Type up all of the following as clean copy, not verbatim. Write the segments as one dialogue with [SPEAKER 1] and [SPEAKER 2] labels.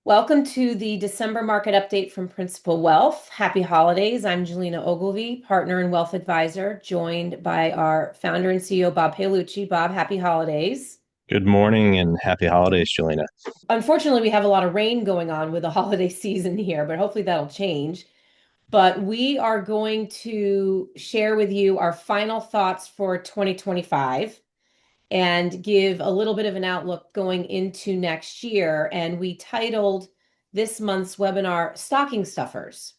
[SPEAKER 1] Welcome to the December market update from Principal Wealth. Happy holidays. I'm Julina Ogilvie, partner and wealth advisor, joined by our founder and CEO, Bob Paolucci. Bob, happy holidays.
[SPEAKER 2] Good morning and happy holidays, Julina.
[SPEAKER 1] Unfortunately, we have a lot of rain going on with the holiday season here, but hopefully that'll change. But we are going to share with you our final thoughts for 2025 and give a little bit of an outlook going into next year. And we titled this month's webinar Stocking Stuffers.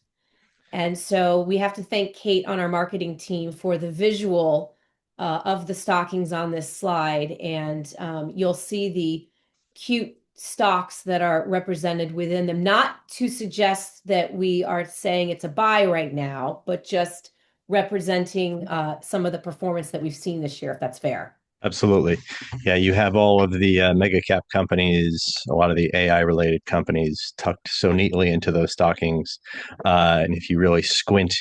[SPEAKER 1] And so we have to thank Kate on our marketing team for the visual of the stockings on this slide. And you'll see the cute stocks that are represented within them, not to suggest that we are saying it's a buy right now, but just representing some of the performance that we've seen this year, if that's fair.
[SPEAKER 2] Absolutely. Yeah, you have all of the mega cap companies, a lot of the AI related companies tucked so neatly into those stockings. And if you really squint,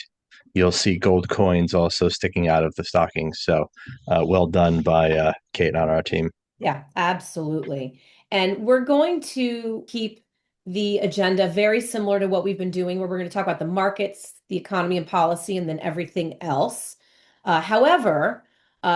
[SPEAKER 2] you'll see gold coins also sticking out of the stockings. So well done by Kate on our team.
[SPEAKER 1] Yeah, absolutely. And we're going to keep the agenda very similar to what we've been doing, where we're going to talk about the markets, the economy and policy, and then everything else. However,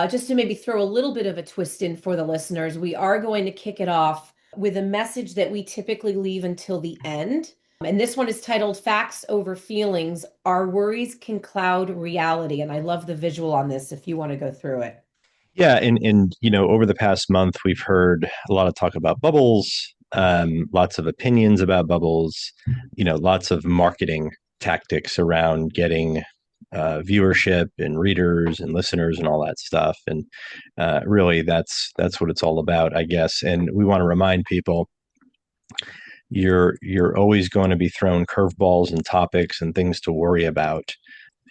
[SPEAKER 1] just to maybe throw a little bit of a twist in for the listeners, we are going to kick it off with a message that we typically leave until the end. And this one is titled Facts Over Feelings. Our Worries Can Cloud Reality. And I love the visual on this if you want to go through it.
[SPEAKER 2] Yeah, and over the past month, we've heard a lot of talk about bubbles, lots of opinions about bubbles, lots of marketing tactics around getting viewership and readers and listeners and all that stuff. And really, that's what it's all about, I guess. And we want to remind people you're always going to be thrown curveballs and topics and things to worry about.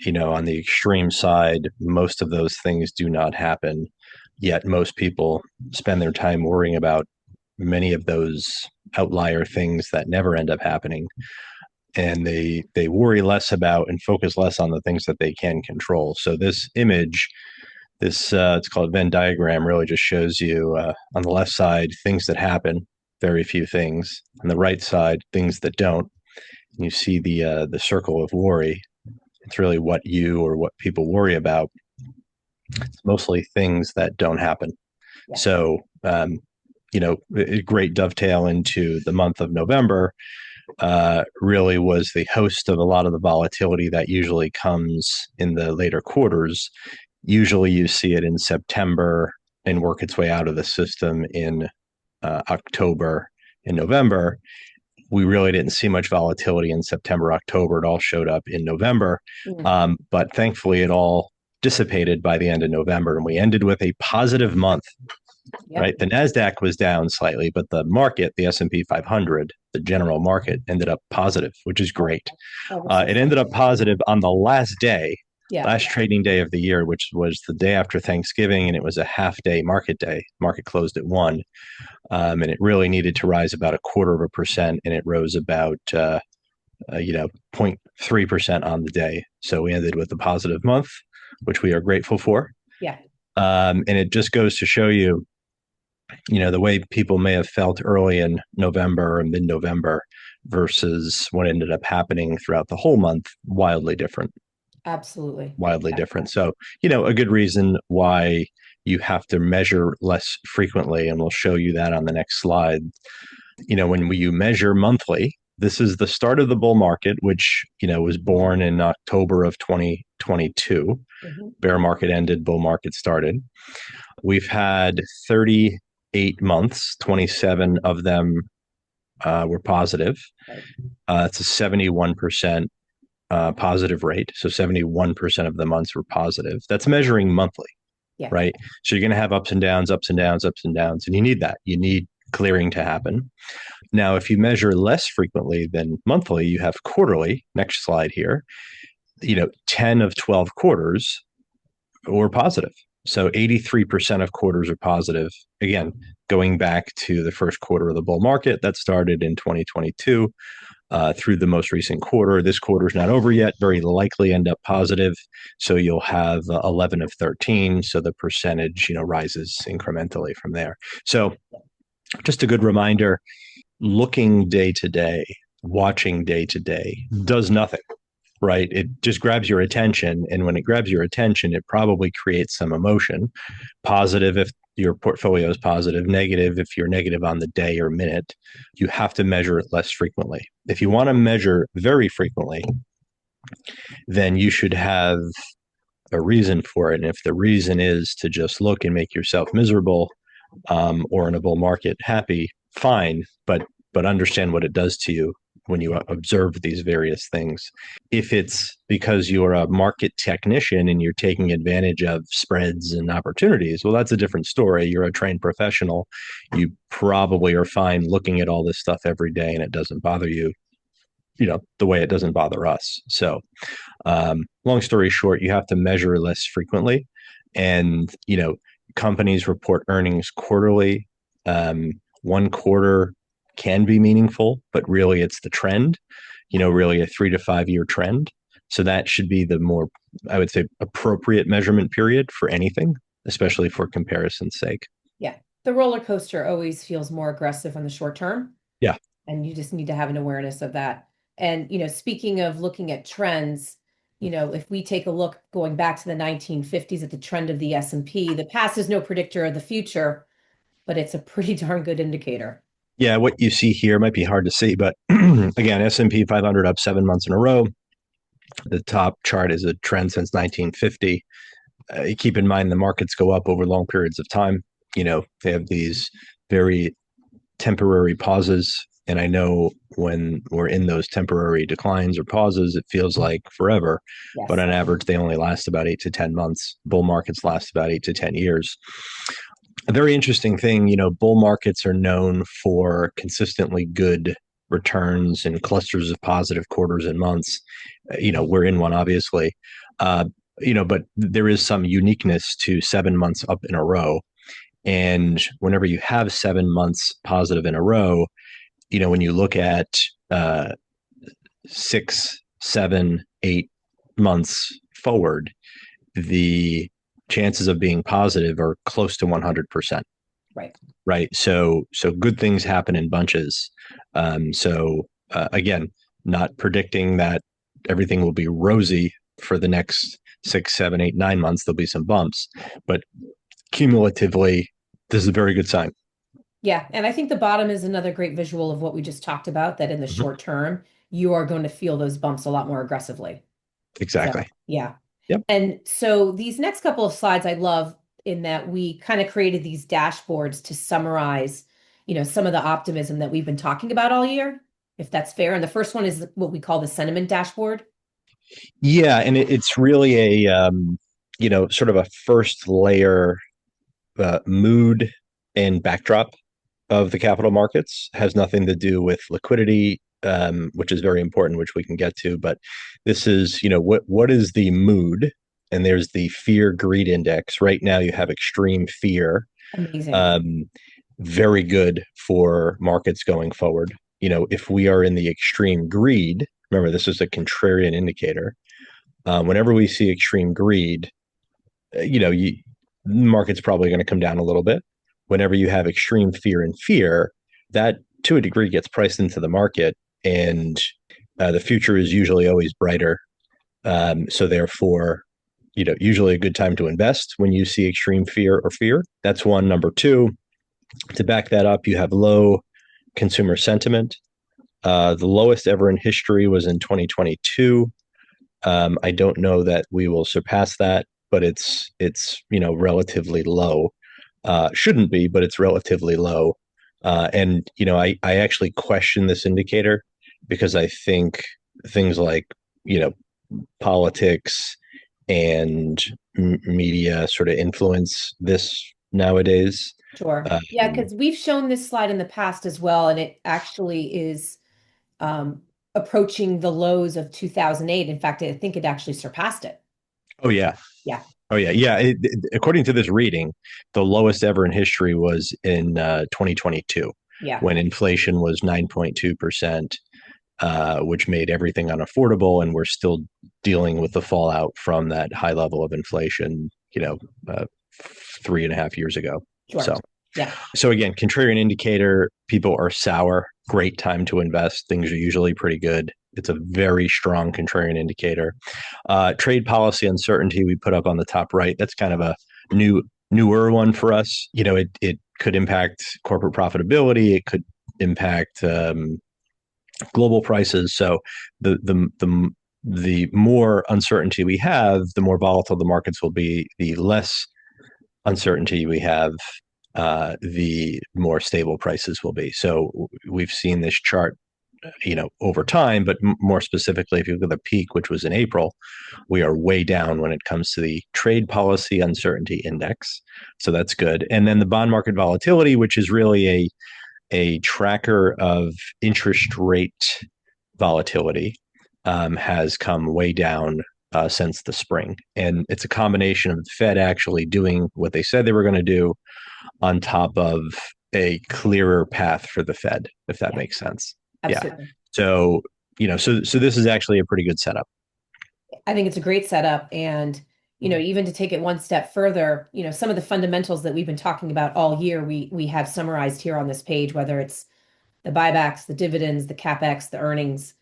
[SPEAKER 2] On the extreme side, most of those things do not happen. Yet most people spend their time worrying about many of those outlier things that never end up happening. And they worry less about and focus less on the things that they can control. So this image, this it's called Venn diagram, really just shows you on the left side things that happen, very few things. On the right side, things that don't. And you see the circle of worry. It's really what you or what people worry about. It's mostly things that don't happen.
[SPEAKER 1] Yeah.
[SPEAKER 2] So, a great dovetail into the month of November really was the host of a lot of the volatility that usually comes in the later quarters. Usually you see it in September and work its way out of the system in October and November. We really didn't see much volatility in September, October. It all showed up in November. But thankfully, it all dissipated by the end of November. And we ended with a positive month, right? The NASDAQ was down slightly, but the market, the S&P 500, the general market ended up positive, which is great. It ended up positive on the last day, last trading day of the year, which was the day after Thanksgiving. And it was a half day market day. Market closed at 1. And it really needed to rise about 1/4%, and it rose about 0.3% on the day. So we ended with a positive month, which we are grateful for.
[SPEAKER 1] Yeah.
[SPEAKER 2] And it just goes to show you, the way people may have felt early in November or mid-November versus what ended up happening throughout the whole month, wildly different.
[SPEAKER 1] Absolutely.
[SPEAKER 2] Wildly different. So, a good reason why you have to measure less frequently, and we'll show you that on the next slide. When you measure monthly, this is the start of the bull market, which, was born in October of 2022. Bear market ended, bull market started. We've had 38 months, 27 of them were positive. It's a 71% positive rate. So 71% of the months were positive. That's measuring monthly, right? So you're going to have ups and downs, ups and downs, ups and downs. And you need that. You need clearing to happen. Now, if you measure less frequently than monthly, you have quarterly. Next slide here. 10 of 12 quarters were positive. So 83% of quarters are positive. Again, going back to the first quarter of the bull market that started in 2022 through the most recent quarter. This quarter is not over yet. Very likely end up positive. So you'll have 11 of 13. So the percentage, rises incrementally from there. So just a good reminder, looking day to day, watching day to day does nothing, right? It just grabs your attention. And when it grabs your attention, it probably creates some emotion, positive if your portfolio is positive, negative if you're negative on the day or minute. You have to measure it less frequently. If you want to measure very frequently, then you should have a reason for it. And if the reason is to just look and make yourself miserable, or in a bull market happy, fine, but understand what it does to you when you observe these various things. If it's because you're a market technician and you're taking advantage of spreads and opportunities, well, that's a different story. You're a trained professional. You probably are fine looking at all this stuff every day and it doesn't bother you, the way it doesn't bother us. So, long story short, you have to measure less frequently. And, companies report earnings quarterly. One quarter can be meaningful, but really it's the trend, really a 3 to 5 year trend. So that should be the more, I would say, appropriate measurement period for anything, especially for comparison's sake.
[SPEAKER 1] Yeah. The roller coaster always feels more aggressive on the short term.
[SPEAKER 2] Yeah.
[SPEAKER 1] And you just need to have an awareness of that. And, speaking of looking at trends, if we take a look going back to the 1950s at the trend of the S&P, the past is no predictor of the future, but it's a pretty darn good indicator.
[SPEAKER 2] Yeah, what you see here might be hard to see, but again, S&P 500 up 7 months in a row. The top chart is a trend since 1950. Keep in mind the markets go up over long periods of time. They have these very temporary pauses. And I know when we're in those temporary declines or pauses, it feels like forever.
[SPEAKER 1] Yes.
[SPEAKER 2] But on average, they only last about 8 to 10 months. Bull markets last about 8 to 10 years. A very interesting thing, bull markets are known for consistently good returns and clusters of positive quarters and months. We're in one, obviously. But there is some uniqueness to 7 months up in a row. And whenever you have 7 months positive in a row, when you look at 6, 7, 8 months forward, the chances of being positive are close to 100%.
[SPEAKER 1] Right.
[SPEAKER 2] Right. So good things happen in bunches. Again, not predicting that everything will be rosy for the next 6, 7, 8, 9 months. There'll be some bumps, but cumulatively, this is a very good sign.
[SPEAKER 1] Yeah. And I think the bottom is another great visual of what we just talked about, that in the short term, you are going to feel those bumps a lot more aggressively.
[SPEAKER 2] Exactly.
[SPEAKER 1] So, yeah.
[SPEAKER 2] Yep.
[SPEAKER 1] And so these next couple of slides I love, in that we kind of created these dashboards to summarize, some of the optimism that we've been talking about all year, if that's fair. And the first one is what we call the sentiment dashboard.
[SPEAKER 2] Yeah. And it's really a, sort of a first layer mood and backdrop of the capital markets. Has nothing to do with liquidity, which is very important, which we can get to. But this is, what is the mood? And there's the fear greed index. Right now, you have extreme fear.
[SPEAKER 1] Amazing.
[SPEAKER 2] Very good for markets going forward. If we are in the extreme greed, remember, this is a contrarian indicator. Whenever we see extreme greed, market's probably going to come down a little bit. Whenever you have extreme fear, that to a degree gets priced into the market, and the future is usually always brighter. So therefore, usually a good time to invest when you see extreme fear. That's one. Number two, to back that up, you have low consumer sentiment. The lowest ever in history was in 2022. I don't know that we will surpass that, but it's relatively low. Shouldn't be, but it's relatively low. And I actually question this indicator, because I think things like politics and media sort of influence this nowadays.
[SPEAKER 1] Sure. Yeah, because we've shown this slide in the past as well, and it actually is approaching the lows of 2008. In fact, I think it actually surpassed it.
[SPEAKER 2] Oh, yeah.
[SPEAKER 1] Yeah.
[SPEAKER 2] Oh, yeah. Yeah. According to this reading, the lowest ever in history was in 2022, when inflation was 9.2%, which made everything unaffordable. And we're still dealing with the fallout from that high level of inflation, 3.5 years ago.
[SPEAKER 1] Sure.
[SPEAKER 2] So,
[SPEAKER 1] Yeah.
[SPEAKER 2] So again, contrarian indicator, people are sour, great time to invest. Things are usually pretty good. It's a very strong contrarian indicator. Trade policy uncertainty we put up on the top right. That's kind of a newer one for us. It could impact corporate profitability. It could impact global prices. So the more uncertainty we have, the more volatile the markets will be. The less uncertainty we have, the more stable prices will be. So we've seen this chart, over time, but more specifically, if you look at the peak, which was in April, we are way down when it comes to the trade policy uncertainty index. So that's good. And then the bond market volatility, which is really a tracker of interest rate volatility, has come way down since the spring. And it's a combination of the Fed actually doing what they said they were going to do on top of a clearer path for the Fed, if that
[SPEAKER 1] Yeah.
[SPEAKER 2] makes sense. Yeah.
[SPEAKER 1] Absolutely.
[SPEAKER 2] So, so this is actually a pretty good setup.
[SPEAKER 1] I think it's a great setup. And, even to take it one step further, some of the fundamentals that we've been talking about all year, we have summarized here on this page, whether it's the buybacks, the dividends, the capex, the earnings,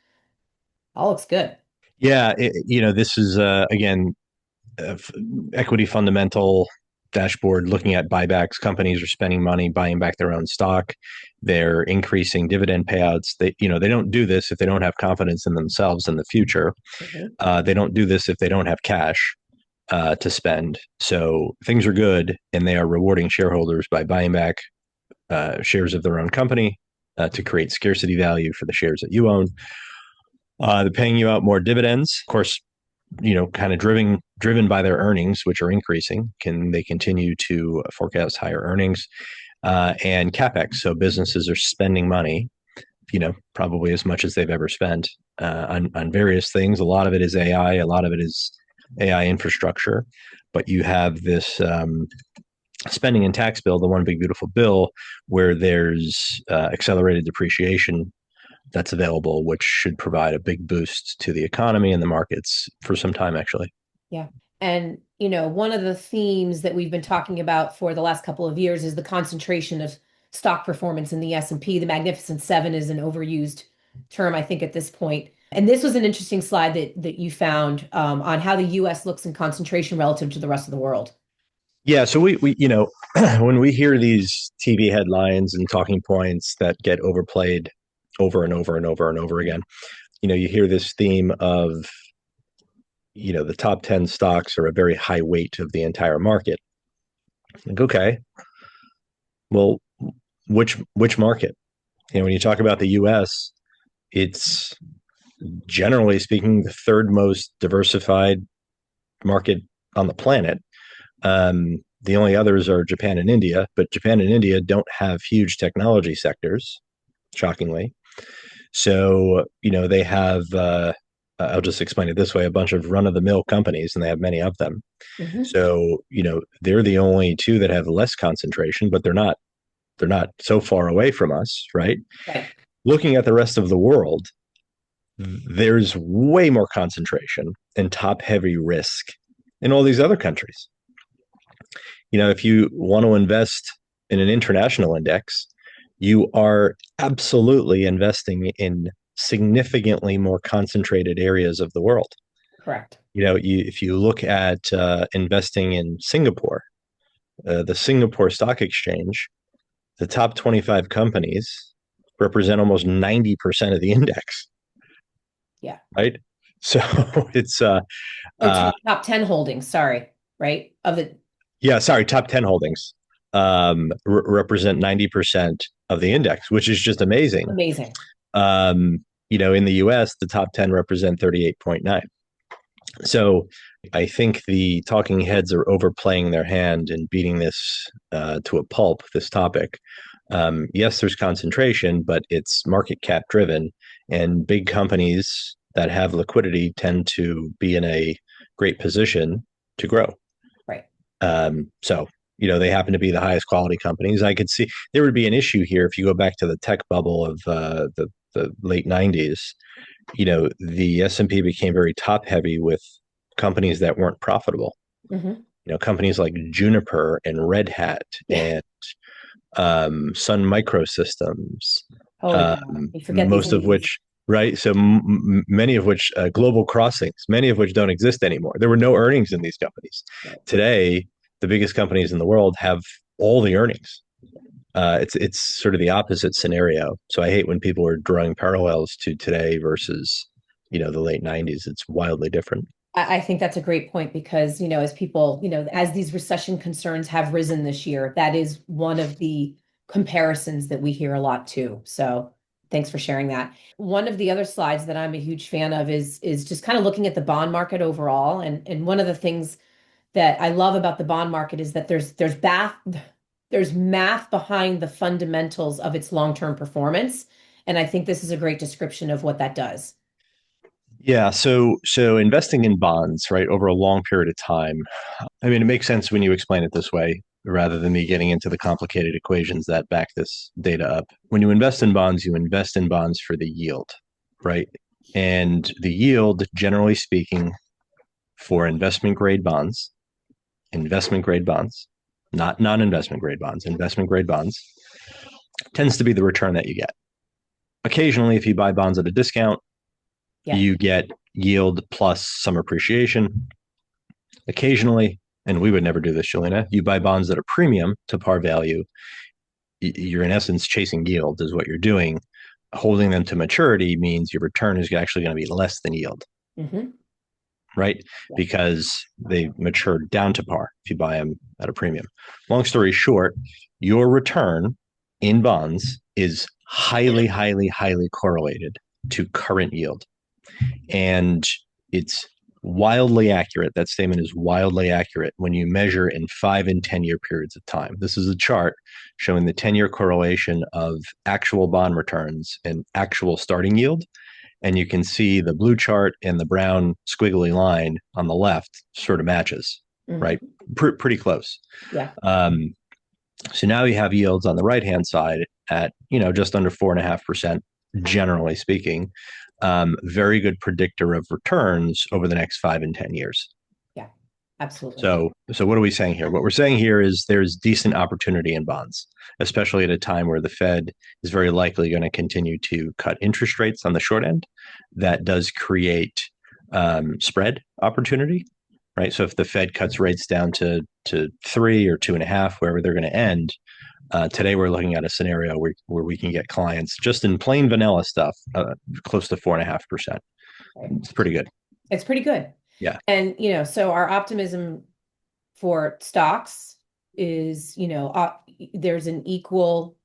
[SPEAKER 1] all looks good.
[SPEAKER 2] Yeah. This is, again, equity fundamental dashboard looking at buybacks. Companies are spending money buying back their own stock. They're increasing dividend payouts. They don't do this if they don't have confidence in themselves in the future.
[SPEAKER 1] Mhm.
[SPEAKER 2] They don't do this if they don't have cash to spend. So things are good, and they are rewarding shareholders by buying back shares of their own company to create scarcity value for the shares that you own. They're paying you out more dividends. Of course, kind of driven by their earnings, which are increasing. Can they continue to forecast higher earnings and capex? So businesses are spending money, probably as much as they've ever spent on various things. A lot of it is AI. A lot of it is AI infrastructure. But you have this spending and tax bill, the one big beautiful bill, where there's accelerated depreciation that's available, which should provide a big boost to the economy and the markets for some time, actually.
[SPEAKER 1] Yeah. And, one of the themes that we've been talking about for the last couple of years is the concentration of stock performance in the S&P. The Magnificent Seven is an overused term, I think, at this point. And this was an interesting slide that you found on how the US looks in concentration relative to the rest of the world.
[SPEAKER 2] Yeah, so we when we hear these TV headlines and talking points that get overplayed over and over and over and over again, you hear this theme of the top 10 stocks are a very high weight of the entire market. Like, okay, well, which market? When you talk about the US, it's generally speaking the third most diversified market on the planet. The only others are Japan and India, but Japan and India don't have huge technology sectors, shockingly. So, they have, I'll just explain it this way, a bunch of run of the mill companies, and they have many of them.
[SPEAKER 1] Mhm.
[SPEAKER 2] So, they're the only two that have less concentration, but they're not so far away from us, right?
[SPEAKER 1] Right.
[SPEAKER 2] Looking at the rest of the world, there's way more concentration and top heavy risk in all these other countries. If you want to invest in an international index, you are absolutely investing in significantly more concentrated areas of the world.
[SPEAKER 1] Correct.
[SPEAKER 2] If you look at investing in Singapore, the Singapore Stock Exchange, the top 25 companies represent almost 90% of the index,
[SPEAKER 1] Yeah.
[SPEAKER 2] right? So it's
[SPEAKER 1] Or
[SPEAKER 2] uh,
[SPEAKER 1] top 10 holdings, sorry, right? Of the
[SPEAKER 2] yeah, sorry, top 10 holdings represent 90% of the index, which is just amazing.
[SPEAKER 1] amazing.
[SPEAKER 2] Um, in the US, the top 10 represent 38.9. So I think the talking heads are overplaying their hand and beating this to a pulp, this topic. Yes, there's concentration, but it's market cap driven, and big companies that have liquidity tend to be in a great position to grow.
[SPEAKER 1] Right.
[SPEAKER 2] So, they happen to be the highest quality companies. I could see there would be an issue here if you go back to the tech bubble of the late 90s. The S&P became very top heavy with companies that weren't profitable.
[SPEAKER 1] Hmm.
[SPEAKER 2] Companies like Juniper and Red Hat
[SPEAKER 1] Yeah.
[SPEAKER 2] and Sun Microsystems,
[SPEAKER 1] Holy cow. You forget these
[SPEAKER 2] most of
[SPEAKER 1] names.
[SPEAKER 2] which, right? So many of which, Global Crossings, many of which don't exist anymore. There were no earnings in these companies.
[SPEAKER 1] Right.
[SPEAKER 2] Today, the biggest companies in the world have all the earnings. It's sort of the opposite scenario. So I hate when people are drawing parallels to today versus the late '90s. It's wildly different.
[SPEAKER 1] I think that's a great point because, as people, as these recession concerns have risen this year, that is one of the comparisons that we hear a lot too. So thanks for sharing that. One of the other slides that I'm a huge fan of is just kind of looking at the bond market overall. And one of the things that I love about the bond market is that there's math behind the fundamentals of its long-term performance. And I think this is a great description of what that does.
[SPEAKER 2] Yeah, so investing in bonds, right, over a long period of time. I mean, it makes sense when you explain it this way rather than me getting into the complicated equations that back this data up. When you invest in bonds for the yield, right? And the yield, generally speaking, for investment grade bonds, not non-investment grade bonds, investment grade bonds, tends to be the return that you get. Occasionally, if you buy bonds at a discount,
[SPEAKER 1] Yeah.
[SPEAKER 2] you get yield plus some appreciation. Occasionally, and we would never do this, Julina, you buy bonds that are premium to par value. You're in essence chasing yield, is what you're doing. Holding them to maturity means your return is actually going to be less than yield,
[SPEAKER 1] Hmm.
[SPEAKER 2] right?
[SPEAKER 1] Yeah.
[SPEAKER 2] Because they matured down to par if you buy them at a premium. Long story short, your return in bonds is highly, highly, highly correlated to current yield. And it's wildly accurate. That statement is wildly accurate when you measure in 5 and 10 year periods of time. This is a chart showing the 10-year correlation of actual bond returns and actual starting yield. And you can see the blue chart and the brown squiggly line on the left sort of matches, right?
[SPEAKER 1] Hmm.
[SPEAKER 2] Pretty close.
[SPEAKER 1] Yeah.
[SPEAKER 2] So now you have yields on the right hand side at just under 4.5%, generally speaking. Very good predictor of returns over the next 5 and 10 years.
[SPEAKER 1] Yeah. Absolutely.
[SPEAKER 2] So what are we saying here? What we're saying here is there's decent opportunity in bonds, especially at a time where the Fed is very likely going to continue to cut interest rates on the short end. That does create spread opportunity, right? So if the Fed cuts rates down to 3 or 2.5, wherever they're going to end, today we're looking at a scenario where we can get clients just in plain vanilla stuff close to 4.5%.
[SPEAKER 1] Right.
[SPEAKER 2] It's pretty good.
[SPEAKER 1] It's pretty good.
[SPEAKER 2] Yeah.
[SPEAKER 1] And, so our optimism for stocks is, there's an equal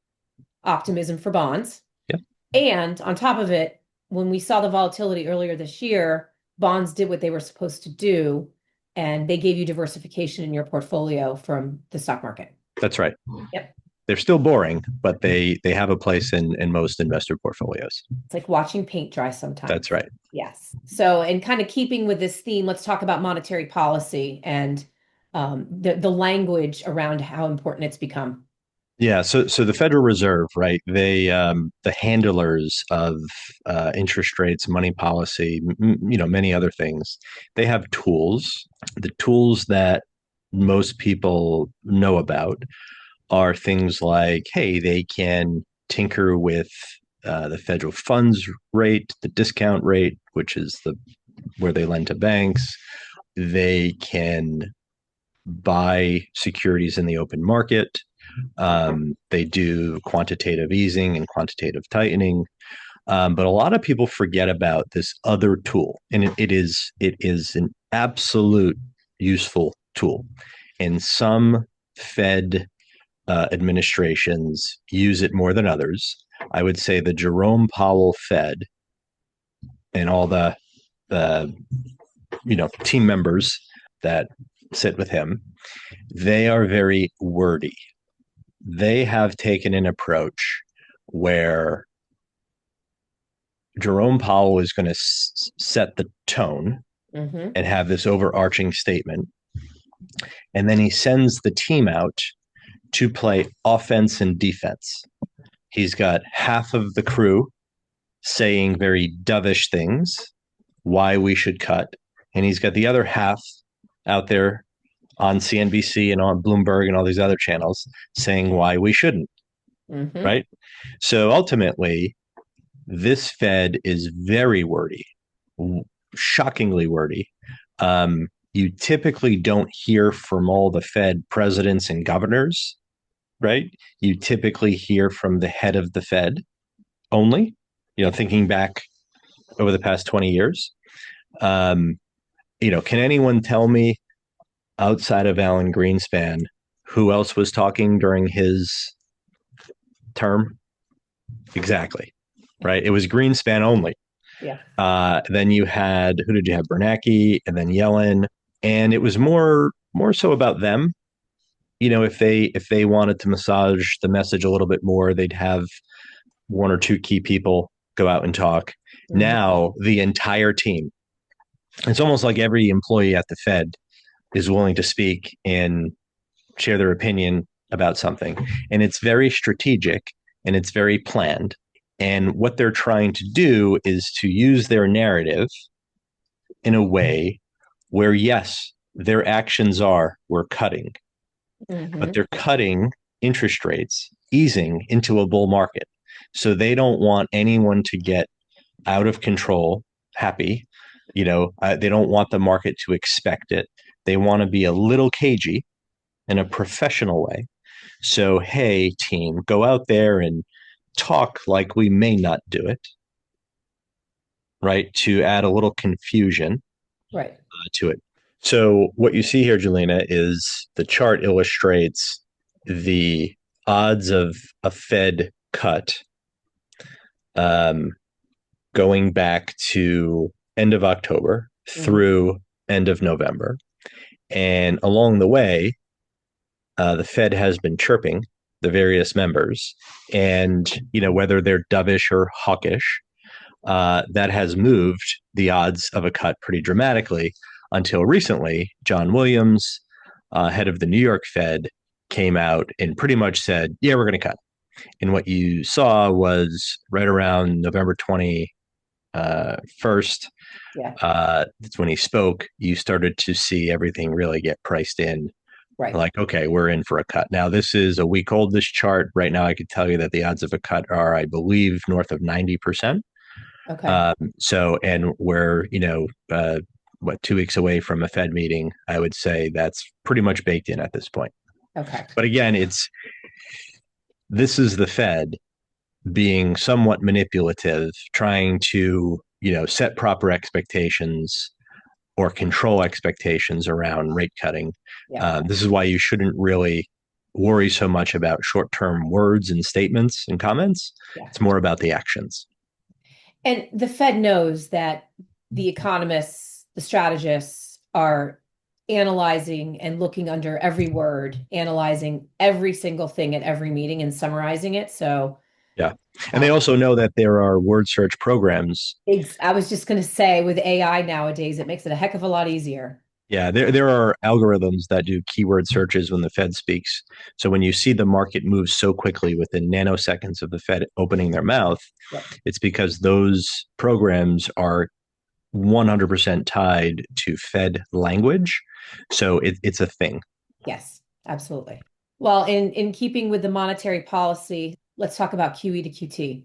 [SPEAKER 1] optimism for bonds.
[SPEAKER 2] Yeah.
[SPEAKER 1] And on top of it, when we saw the volatility earlier this year, bonds did what they were supposed to do, and they gave you diversification in your portfolio from the stock market.
[SPEAKER 2] That's right.
[SPEAKER 1] Yep.
[SPEAKER 2] They're still boring, but they have a place in most investor portfolios.
[SPEAKER 1] It's like watching paint dry sometimes.
[SPEAKER 2] That's right.
[SPEAKER 1] Yes. So, and kind of keeping with this theme, let's talk about monetary policy and the language around how important it's become.
[SPEAKER 2] Yeah, so the Federal Reserve, right? They the handlers of interest rates, money policy, many other things. They have tools. The tools that most people know about are things like, hey, they can tinker with the federal funds rate, the discount rate, which is where they lend to banks. They can buy securities in the open market. They do quantitative easing and quantitative tightening. But a lot of people forget about this other tool, and it is an absolute useful tool. And some Fed administrations use it more than others. I would say the Jerome Powell Fed and all the team members that sit with him, they are very wordy. They have taken an approach where Jerome Powell is going to set the tone
[SPEAKER 1] Mm-hmm.
[SPEAKER 2] and have this overarching statement. And then he sends the team out to play offense and defense. He's got half of the crew saying very dovish things, why we should cut. And he's got the other half out there on CNBC and on Bloomberg and all these other channels saying why we shouldn't.
[SPEAKER 1] Hmm.
[SPEAKER 2] right? So ultimately, this Fed is very wordy, shockingly wordy. You typically don't hear from all the Fed presidents and governors, right? You typically hear from the head of the Fed only,
[SPEAKER 1] Yeah.
[SPEAKER 2] thinking back over the past 20 years. Um, can anyone tell me outside of Alan Greenspan who else was talking during his term? Exactly.
[SPEAKER 1] Yeah.
[SPEAKER 2] Right. It was Greenspan only.
[SPEAKER 1] Yeah.
[SPEAKER 2] Then you had who did you have? Bernanke and then Yellen, and it was more so about them. If they wanted to massage the message a little bit more, they'd have one or two key people go out and talk.
[SPEAKER 1] Hmm.
[SPEAKER 2] Now the entire team. It's almost like every employee at the Fed is willing to speak and share their opinion about something, and it's very strategic and it's very planned. And what they're trying to do is to use their narrative in a way where, yes, their actions are we're cutting, but
[SPEAKER 1] Hmm.
[SPEAKER 2] they're cutting interest rates, easing into a bull market. So they don't want anyone to get out of control, happy. They don't want the market to expect it. They want to be a little cagey in a professional way. So, hey, team, go out there and talk like we may not do it, right? To add a little confusion
[SPEAKER 1] Right.
[SPEAKER 2] to it. So what you see here, Julina, is the chart illustrates the odds of a Fed cut um, going back to end of October
[SPEAKER 1] Hmm.
[SPEAKER 2] through end of November. And along the way, the Fed has been chirping the various members, and whether they're dovish or hawkish, that has moved the odds of a cut pretty dramatically until recently. John Williams, head of the New York Fed, came out and pretty much said, yeah, we're going to cut. And what you saw was right around November 21st,
[SPEAKER 1] Yeah.
[SPEAKER 2] that's when he spoke, you started to see everything really get priced in.
[SPEAKER 1] Right.
[SPEAKER 2] Like, okay, we're in for a cut. Now, this is a week old, this chart. Right now, I could tell you that the odds of a cut are, I believe, north of 90%.
[SPEAKER 1] Okay.
[SPEAKER 2] So, and we're, 2 weeks away from a Fed meeting. I would say that's pretty much baked in at this point.
[SPEAKER 1] Okay.
[SPEAKER 2] But again, this is the Fed being somewhat manipulative, trying to, set proper expectations or control expectations around rate cutting.
[SPEAKER 1] Yeah.
[SPEAKER 2] This is why you shouldn't really worry so much about short term words and statements and comments.
[SPEAKER 1] Yeah.
[SPEAKER 2] It's more about the actions.
[SPEAKER 1] And the Fed knows that the economists, the strategists are analyzing and looking under every word, analyzing every single thing at every meeting and summarizing it. So,
[SPEAKER 2] Yeah. And
[SPEAKER 1] uh,
[SPEAKER 2] they also know that there are word search programs.
[SPEAKER 1] I was just going to say with AI nowadays, it makes it a heck of a lot easier.
[SPEAKER 2] Yeah, there are algorithms that do keyword searches when the Fed speaks. So when you see the market move so quickly within nanoseconds of the Fed opening their mouth,
[SPEAKER 1] Yep.
[SPEAKER 2] it's because those programs are 100% tied to Fed language. So it's a thing.
[SPEAKER 1] Yes, absolutely. Well, in keeping with the monetary policy, let's talk about QE to QT.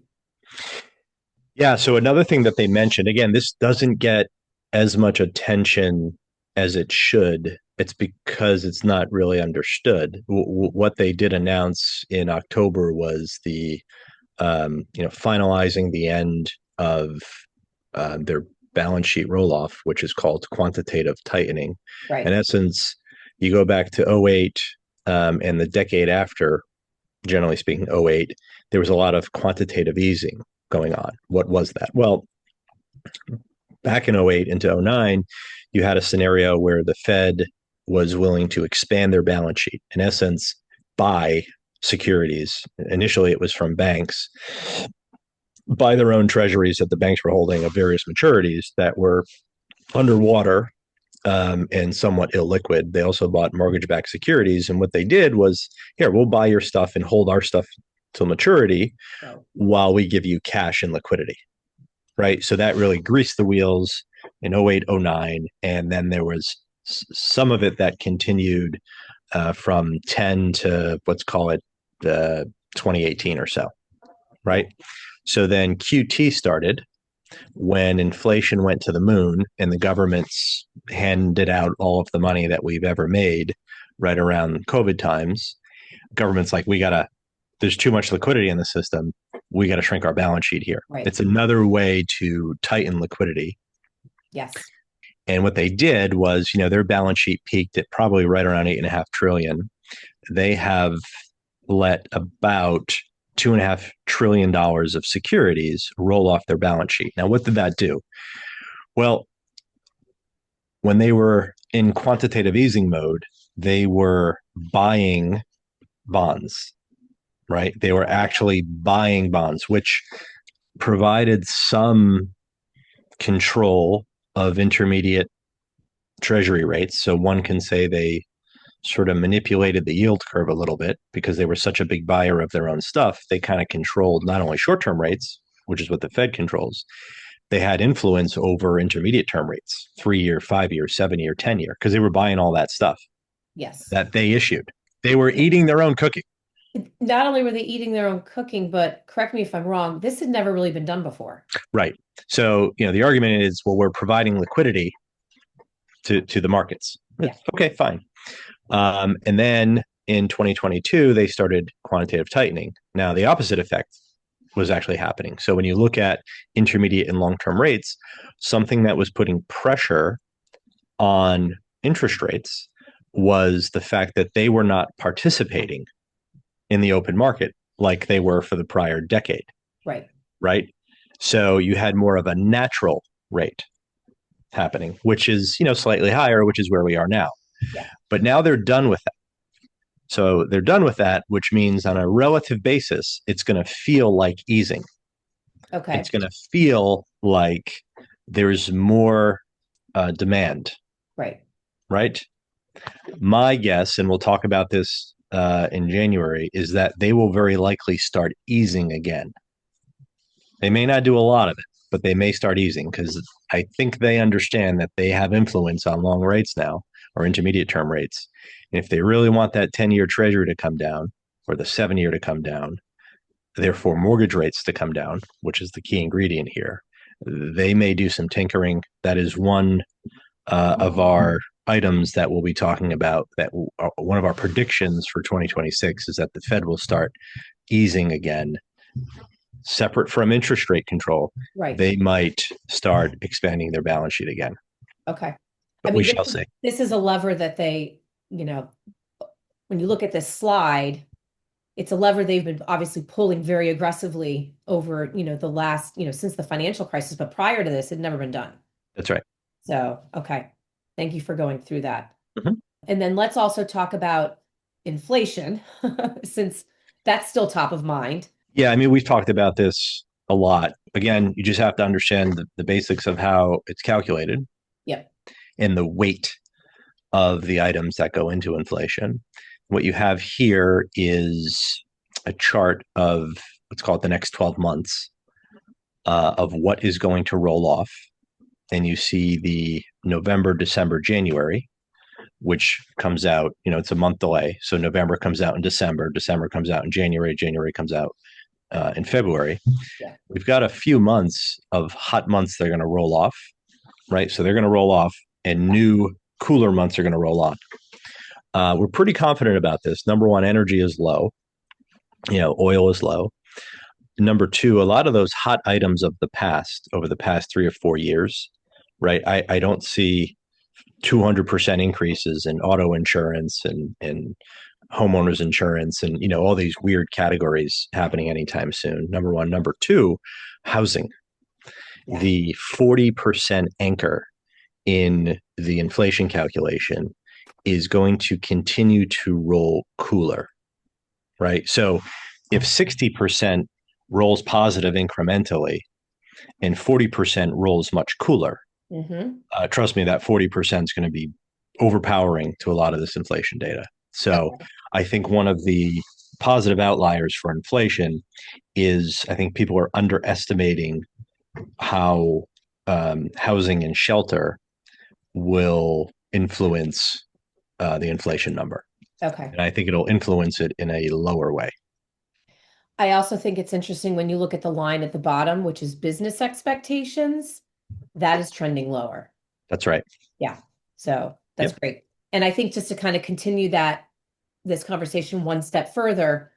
[SPEAKER 2] Yeah. So another thing that they mentioned, again, this doesn't get as much attention as it should. It's because it's not really understood. What they did announce in October was the finalizing the end of their balance sheet roll off, which is called quantitative tightening. In
[SPEAKER 1] Right.
[SPEAKER 2] essence, you go back to '08 and the decade after, generally speaking, '08, there was a lot of quantitative easing going on. What was that? Well, back in '08 into '09, you had a scenario where the Fed was willing to expand their balance sheet, in essence, buy securities. Initially, it was from banks, buy their own treasuries that the banks were holding of various maturities that were underwater and somewhat illiquid. They also bought mortgage backed securities. And what they did was, here, we'll buy your stuff and hold our stuff till maturity
[SPEAKER 1] Right.
[SPEAKER 2] while we give you cash and liquidity. Right. So that really greased the wheels in '08, '09. And then there was some of it that continued from 10 to, let's call it, 2018 or so,
[SPEAKER 1] Yeah.
[SPEAKER 2] right? So then QT started when inflation went to the moon and the governments handed out all of the money that we've ever made right around COVID times. Government's like, there's too much liquidity in the system. We got to shrink our balance sheet here.
[SPEAKER 1] Right.
[SPEAKER 2] It's another way to tighten liquidity.
[SPEAKER 1] Yes.
[SPEAKER 2] And what they did was, their balance sheet peaked at probably right around 8.5 trillion. They have let about $2.5 trillion of securities roll off their balance sheet. Now, what did that do? Well, when they were in quantitative easing mode, they were buying bonds, right? They were actually buying bonds, which provided some control of intermediate treasury rates. So one can say they sort of manipulated the yield curve a little bit because they were such a big buyer of their own stuff. They kind of controlled not only short term rates, which is what the Fed controls, they had influence over intermediate term rates, 3 year, 5 year, 7 year, 10 year, because they were buying all that stuff
[SPEAKER 1] Yes.
[SPEAKER 2] that they issued. They were eating their own cooking.
[SPEAKER 1] Not only were they eating their own cooking, but correct me if I'm wrong, this had never really been done before.
[SPEAKER 2] Right. So, the argument is, well, we're providing liquidity to the markets.
[SPEAKER 1] Yeah.
[SPEAKER 2] Okay, fine. And then in 2022, they started quantitative tightening. Now, the opposite effect was actually happening. So when you look at intermediate and long-term rates, something that was putting pressure on interest rates was the fact that they were not participating in the open market like they were for the prior decade,
[SPEAKER 1] Right.
[SPEAKER 2] right? So you had more of a natural rate happening, which is, slightly higher, which is where we are now.
[SPEAKER 1] Yeah.
[SPEAKER 2] But now they're done with that. So they're done with that, which means on a relative basis, it's going to feel like easing.
[SPEAKER 1] Okay.
[SPEAKER 2] It's going to feel like there's more demand,
[SPEAKER 1] Right.
[SPEAKER 2] right? My guess, and we'll talk about this in January, is that they will very likely start easing again. They may not do a lot of it, but they may start easing because I think they understand that they have influence on long rates now or intermediate term rates. And if they really want that 10-year treasury to come down or the 7-year to come down, therefore mortgage rates to come down, which is the key ingredient here, they may do some tinkering. That is one of our items that we'll be talking about. One of our predictions for 2026 is that the Fed will start easing again, separate from interest rate control.
[SPEAKER 1] Right.
[SPEAKER 2] They might start expanding their balance sheet again,
[SPEAKER 1] Okay. I
[SPEAKER 2] but we
[SPEAKER 1] mean,
[SPEAKER 2] shall see.
[SPEAKER 1] this is a lever that they, you know, when you look at this slide, it's a lever they've been obviously pulling very aggressively over, the last, since the financial crisis, but prior to this, it had never been done.
[SPEAKER 2] That's right.
[SPEAKER 1] So, okay. Thank you for going through that.
[SPEAKER 2] Mm-hmm.
[SPEAKER 1] And then let's also talk about inflation, since that's still top of mind.
[SPEAKER 2] Yeah, I mean, we've talked about this a lot. Again, you just have to understand the basics of how it's calculated
[SPEAKER 1] Yep.
[SPEAKER 2] and the weight of the items that go into inflation. What you have here is a chart of, let's call it the next 12 months of what is going to roll off. And you see the November, December, January, which comes out, it's a month delay. So November comes out in December, December comes out in January, January comes out in February.
[SPEAKER 1] Yeah.
[SPEAKER 2] We've got a few months of hot months they're going to roll off, right? So they're going to roll off and new cooler months are going to roll on. We're pretty confident about this. Number one, energy is low. Oil is low. Number two, a lot of those hot items of the past, over the past 3 or 4 years, right? I don't see 200% increases in auto insurance and homeowners insurance and all these weird categories happening anytime soon. Number one. Number two, housing.
[SPEAKER 1] Yeah.
[SPEAKER 2] The 40% anchor in the inflation calculation is going to continue to roll cooler, right? So if 60% rolls positive incrementally and 40% rolls much cooler, trust me, that 40% is going to be overpowering to a lot of this inflation data. So
[SPEAKER 1] Okay.
[SPEAKER 2] I think one of the positive outliers for inflation is I think people are underestimating how housing and shelter will influence the inflation number.
[SPEAKER 1] Okay.
[SPEAKER 2] And I think it'll influence it in a lower way.
[SPEAKER 1] I also think it's interesting when you look at the line at the bottom, which is business expectations, that is trending lower.
[SPEAKER 2] That's right.
[SPEAKER 1] Yeah. So that's
[SPEAKER 2] Yep.
[SPEAKER 1] great. And I think just to kind of continue this conversation one step further,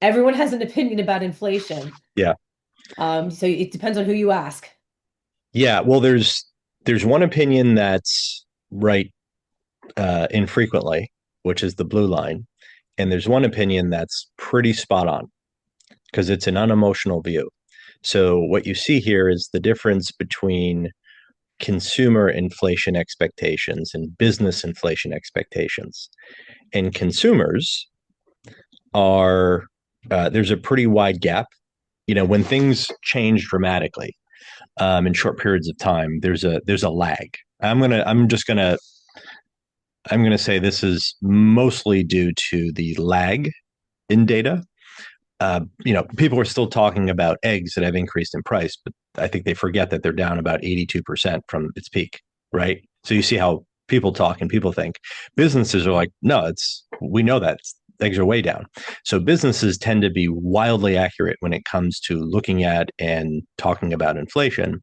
[SPEAKER 1] everyone has an opinion about inflation.
[SPEAKER 2] Yeah.
[SPEAKER 1] So it depends on who you ask.
[SPEAKER 2] Yeah. Well, there's one opinion that's right infrequently, which is the blue line, and there's one opinion that's pretty spot on because it's an unemotional view. So what you see here is the difference between consumer inflation expectations and business inflation expectations. And consumers are there's a pretty wide gap. When things change dramatically in short periods of time, there's a lag. I'm gonna say this is mostly due to the lag in data. People are still talking about eggs that have increased in price, but I think they forget that they're down about 82% from its peak, right? So you see how people talk and people think. Businesses are like, no, we know that eggs are way down. So businesses tend to be wildly accurate when it comes to looking at and talking about inflation.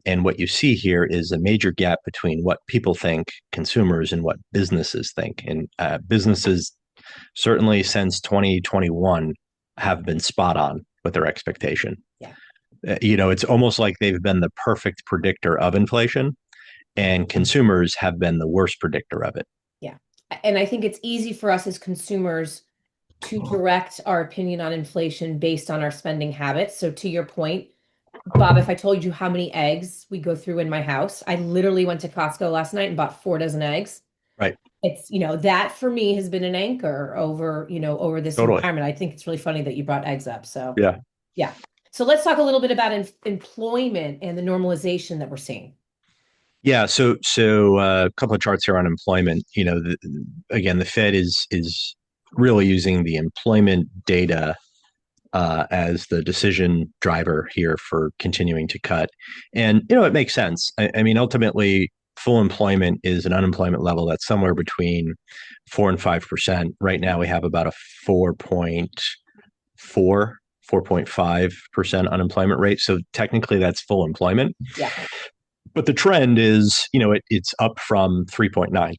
[SPEAKER 2] And what you see here is a major gap between what people think, consumers, and what businesses think. And businesses, certainly since 2021, have been spot on with their expectation.
[SPEAKER 1] Yeah.
[SPEAKER 2] It's almost like they've been the perfect predictor of inflation, and consumers have been the worst predictor of it.
[SPEAKER 1] Yeah. And I think it's easy for us as consumers to direct our opinion on inflation based on our spending habits. So to your point, Bob, if I told you how many eggs we go through in my house, I literally went to Costco last night and bought 4 dozen eggs.
[SPEAKER 2] Right.
[SPEAKER 1] It's, that for me has been an anchor over this
[SPEAKER 2] Totally.
[SPEAKER 1] environment. I think it's really funny that you brought eggs up. So,
[SPEAKER 2] Yeah.
[SPEAKER 1] yeah. So let's talk a little bit about employment and the normalization that we're seeing.
[SPEAKER 2] Yeah. So a couple of charts here on employment. Again, the Fed is really using the employment data as the decision driver here for continuing to cut. And, it makes sense. I mean, ultimately, full employment is an unemployment level that's somewhere between 4% and 5%. Right now, we have about a 4.5% unemployment rate. So technically, that's full employment.
[SPEAKER 1] Yeah.
[SPEAKER 2] But the trend is, it's up from 3.9.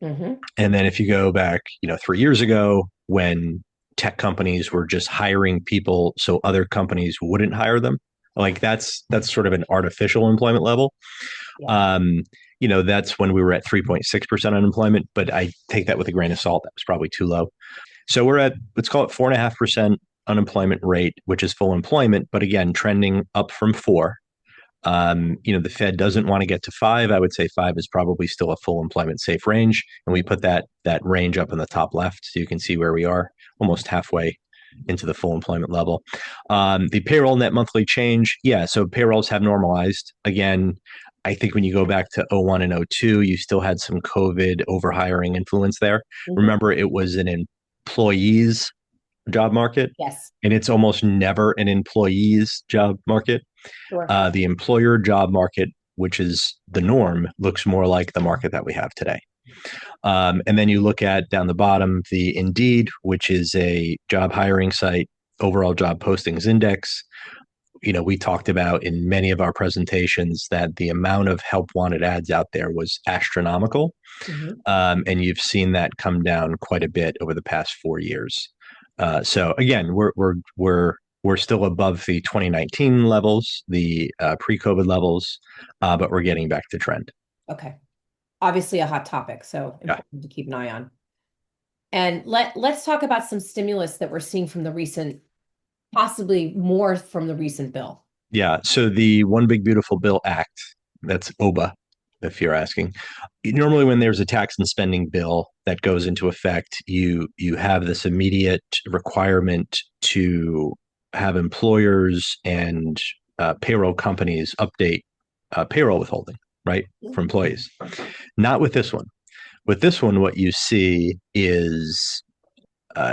[SPEAKER 1] Hmm.
[SPEAKER 2] And then if you go back, 3 years ago, when tech companies were just hiring people so other companies wouldn't hire them, like that's sort of an artificial employment level.
[SPEAKER 1] Yeah.
[SPEAKER 2] That's when we were at 3.6% unemployment, but I take that with a grain of salt. That was probably too low. So we're at, let's call it 4.5% unemployment rate, which is full employment, but again, trending up from 4. The Fed doesn't want to get to 5. I would say 5 is probably still a full employment safe range. And we put that range up in the top left so you can see where we are, almost halfway into the full employment level. The payroll net monthly change, yeah, so payrolls have normalized. Again, I think when you go back to 01 and 02, you still had some COVID overhiring influence there.
[SPEAKER 1] Hmm.
[SPEAKER 2] Remember, it was an employees job market,
[SPEAKER 1] Yes.
[SPEAKER 2] and it's almost never an employees job market.
[SPEAKER 1] Sure.
[SPEAKER 2] The employer job market, which is the norm, looks more like the market that we have today. And then you look at down the bottom, the Indeed, which is a job hiring site, overall job postings index. We talked about in many of our presentations that the amount of help wanted ads out there was astronomical.
[SPEAKER 1] Hmm.
[SPEAKER 2] And you've seen that come down quite a bit over the past 4 years. So again, we're still above the 2019 levels, the pre-COVID levels, but we're getting back to trend.
[SPEAKER 1] Okay. Obviously a hot topic, so
[SPEAKER 2] Yeah.
[SPEAKER 1] important to keep an eye on. And let's talk about some stimulus that we're seeing from the recent, possibly more from the recent bill.
[SPEAKER 2] Yeah. So the One Big Beautiful Bill Act, that's OBBBA, if you're asking. Normally, when there's a tax and spending bill that goes into effect, you have this immediate requirement to have employers and payroll companies update payroll withholding, right, for employees. Not with this one. With this one, what you see is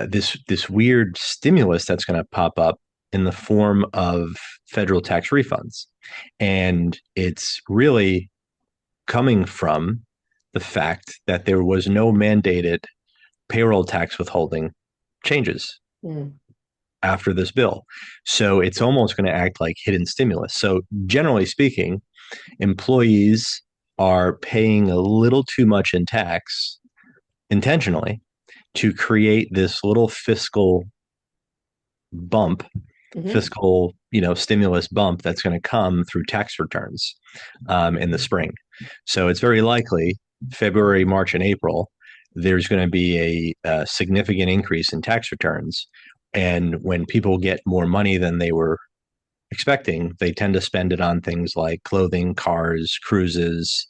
[SPEAKER 2] this weird stimulus that's going to pop up in the form of federal tax refunds, and it's really coming from the fact that there was no mandated payroll tax withholding changes.
[SPEAKER 1] Mm.
[SPEAKER 2] after this bill. So it's almost going to act like hidden stimulus. So generally speaking, employees are paying a little too much in tax intentionally to create this little bump
[SPEAKER 1] Hmm.
[SPEAKER 2] fiscal stimulus bump that's going to come through tax returns in the spring. So it's very likely February, March, and April there's going to be a significant increase in tax returns. And when people get more money than they were expecting, they tend to spend it on things like clothing, cars, cruises.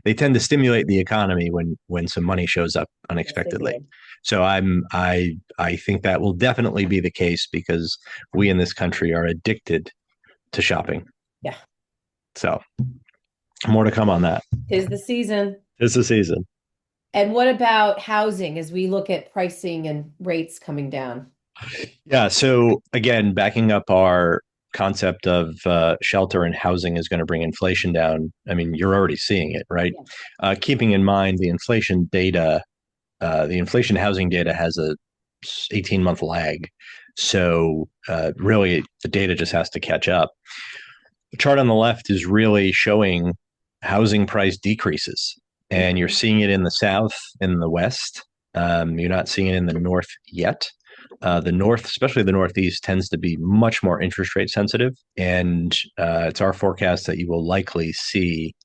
[SPEAKER 2] They tend to stimulate the economy when some money shows up
[SPEAKER 1] Yes, they
[SPEAKER 2] unexpectedly.
[SPEAKER 1] do.
[SPEAKER 2] So I think that will definitely be the case because we in this country are addicted to shopping.
[SPEAKER 1] Yeah.
[SPEAKER 2] So more to come on that.
[SPEAKER 1] 'Tis the season.
[SPEAKER 2] It's the season.
[SPEAKER 1] And what about housing as we look at pricing and rates coming down?
[SPEAKER 2] Yeah. So again, backing up our concept of shelter and housing is going to bring inflation down. I mean, you're already seeing it, right?
[SPEAKER 1] Yeah.
[SPEAKER 2] Keeping in mind the inflation data, the inflation housing data has a 18-month lag. So really, the data just has to catch up. The chart on the left is really showing housing price decreases, and you're
[SPEAKER 1] Mhm.
[SPEAKER 2] seeing it in the South and the West. You're not seeing it in the North yet. The North, especially the Northeast, tends to be much more interest rate sensitive, and it's our forecast that you will likely see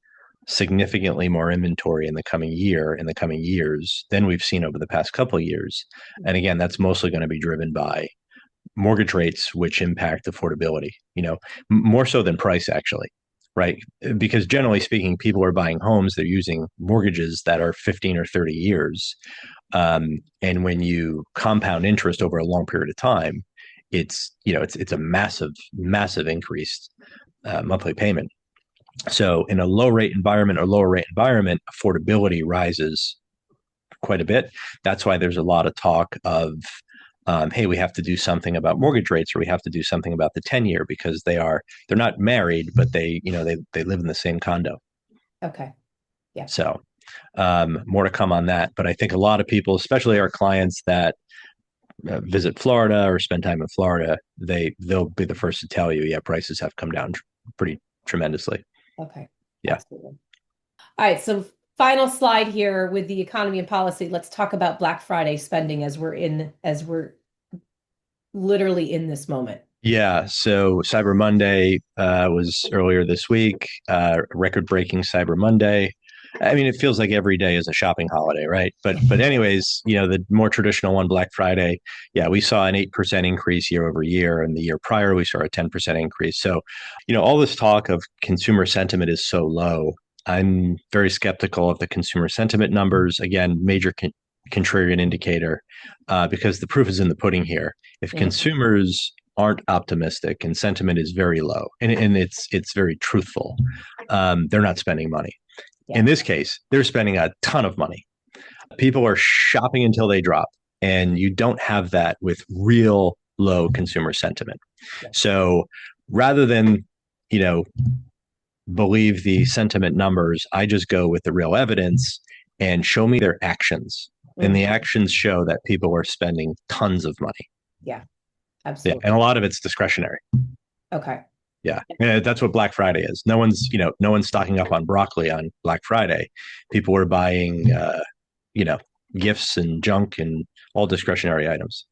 [SPEAKER 2] significantly more inventory in the coming year, in the coming years, than we've seen over the past couple of years. And again, that's mostly going to be driven by mortgage rates, which impact affordability, more so than price, actually, right? Because generally speaking, people are buying homes, they're using mortgages that are 15 or 30 years. And when you compound interest over a long period of time, it's a massive increased monthly payment. So in a low rate environment or lower rate environment, affordability rises quite a bit. That's why there's a lot of talk of, hey, we have to do something about mortgage rates, or we have to do something about the 10-year because they're not married, but they live in the same condo.
[SPEAKER 1] Okay. Yeah.
[SPEAKER 2] So more to come on that. But I think a lot of people, especially our clients that visit Florida or spend time in Florida, they'll be the first to tell you, yeah, prices have come down pretty tremendously.
[SPEAKER 1] Okay.
[SPEAKER 2] Yeah.
[SPEAKER 1] Absolutely. All right. So final slide here with the economy and policy. Let's talk about Black Friday spending as we're literally in this moment.
[SPEAKER 2] Yeah, so Cyber Monday was earlier this week, record-breaking Cyber Monday. I mean, it feels like every day is a shopping holiday, right? But anyways, the more traditional one, Black Friday, yeah, we saw an 8% increase year over year, and the year prior we saw a 10% increase. So, all this talk of consumer sentiment is so low. I'm very skeptical of the consumer sentiment numbers. Again, major contrarian indicator, because the proof is in the pudding here. If
[SPEAKER 1] Mhm.
[SPEAKER 2] consumers aren't optimistic and sentiment is very low, and it's very truthful, they're not spending money. In
[SPEAKER 1] Yeah.
[SPEAKER 2] this case, they're spending a ton of money. People are shopping until they drop, and you don't have that with real low consumer sentiment.
[SPEAKER 1] Yes.
[SPEAKER 2] So rather than, you know, believe the sentiment numbers, I just go with the real evidence and show me their actions. And the
[SPEAKER 1] Mhm.
[SPEAKER 2] actions show that people are spending tons of money.
[SPEAKER 1] Yeah.
[SPEAKER 2] Yeah. And
[SPEAKER 1] Absolutely.
[SPEAKER 2] a lot of it's discretionary.
[SPEAKER 1] Okay.
[SPEAKER 2] Yeah. And that's what Black Friday is. No one's stocking up on broccoli on Black Friday. People are buying, you know, gifts and junk and all discretionary items.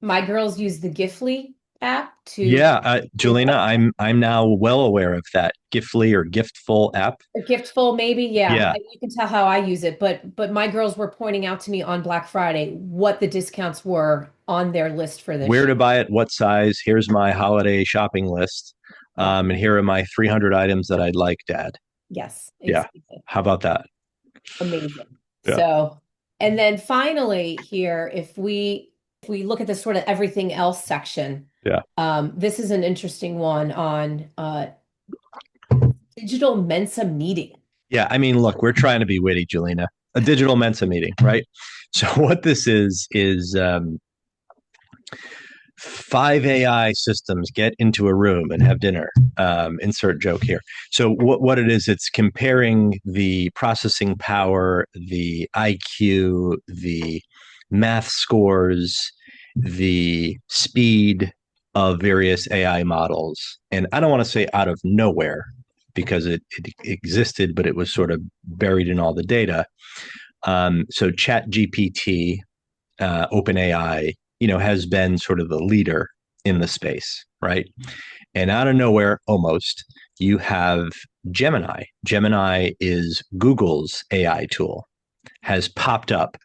[SPEAKER 1] My girls use the Giftly app to
[SPEAKER 2] Yeah, Julina, I'm now well aware of that Giftly or Giftful app.
[SPEAKER 1] a giftful, maybe. Yeah.
[SPEAKER 2] Yeah,
[SPEAKER 1] And you can tell how I use it. But my girls were pointing out to me on Black Friday what the discounts were on their list for this
[SPEAKER 2] where
[SPEAKER 1] year.
[SPEAKER 2] to buy it, what size. Here's my holiday shopping list.
[SPEAKER 1] Yeah.
[SPEAKER 2] And here are my 300 items that I'd like, Dad.
[SPEAKER 1] Yes,
[SPEAKER 2] Yeah.
[SPEAKER 1] exactly.
[SPEAKER 2] How about that?
[SPEAKER 1] Amazing.
[SPEAKER 2] Yeah.
[SPEAKER 1] So, and then finally here, if we look at this sort of everything else section,
[SPEAKER 2] Yeah.
[SPEAKER 1] this is an interesting one on digital Mensa meeting.
[SPEAKER 2] Yeah. I mean, look, we're trying to be witty, Julina. A digital Mensa meeting, right? So, what this is five AI systems get into a room and have dinner. Insert joke here. So what it is, it's comparing the processing power, the IQ, the math scores, the speed of various AI models. And I don't want to say out of nowhere because it existed, but it was sort of buried in all the data. So ChatGPT, OpenAI, has been sort of the leader in the space, right? And out of nowhere, almost, you have Gemini. Gemini is Google's AI tool, has popped up,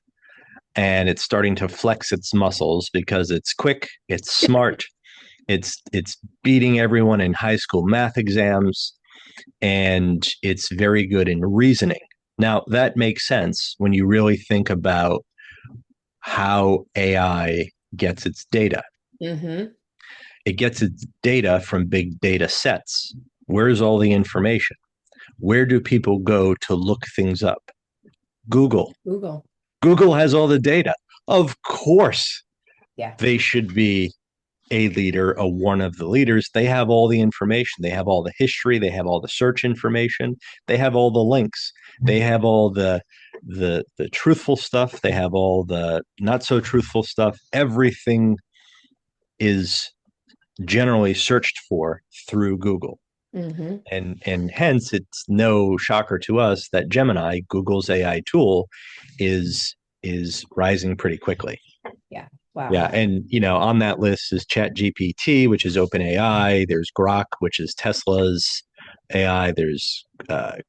[SPEAKER 2] and it's starting to flex its muscles because it's quick, it's smart, it's beating everyone in high school math exams, and it's very good in reasoning. Now, that makes sense when you really think about how AI gets its data.
[SPEAKER 1] Mm-hmm.
[SPEAKER 2] It gets its data from big data sets. Where's all the information? Where do people go to look things up? Google.
[SPEAKER 1] Google.
[SPEAKER 2] Google has all the data. Of course,
[SPEAKER 1] Yeah.
[SPEAKER 2] they should be a leader, one of the leaders. They have all the information. They have all the history. They have all the search information. They have all the links. They have all the truthful stuff. They have all the not so truthful stuff. Everything is generally searched for through Google.
[SPEAKER 1] Mm-hmm.
[SPEAKER 2] And hence it's no shocker to us that Gemini, Google's AI tool, is rising pretty quickly.
[SPEAKER 1] Yeah. Wow.
[SPEAKER 2] Yeah, and on that list is ChatGPT, which is OpenAI. There's Grok, which is Tesla's AI. There's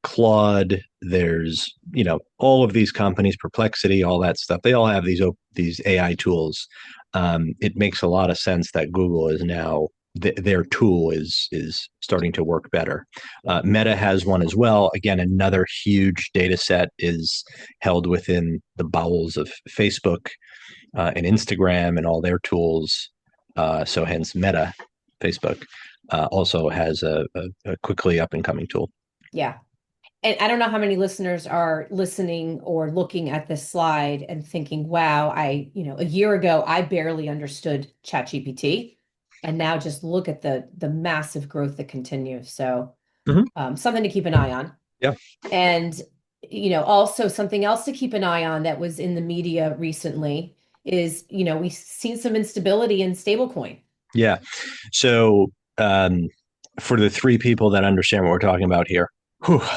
[SPEAKER 2] Claude. There's all of these companies, Perplexity, all that stuff. They all have these AI tools. It makes a lot of sense that Google is now their tool is starting to work better. Meta has one as well. Again, another huge data set is held within the bowels of Facebook and Instagram and all their tools. So hence Meta, Facebook, also has a quickly up and coming tool.
[SPEAKER 1] Yeah. And I don't know how many listeners are listening or looking at this slide and thinking, wow, a year ago, I barely understood ChatGPT. And now just look at the massive growth that continues. So something to keep an eye on.
[SPEAKER 2] Yeah.
[SPEAKER 1] And, also something else to keep an eye on that was in the media recently is, we've seen some instability in stablecoin.
[SPEAKER 2] Yeah. So for the three people that understand what we're talking about here,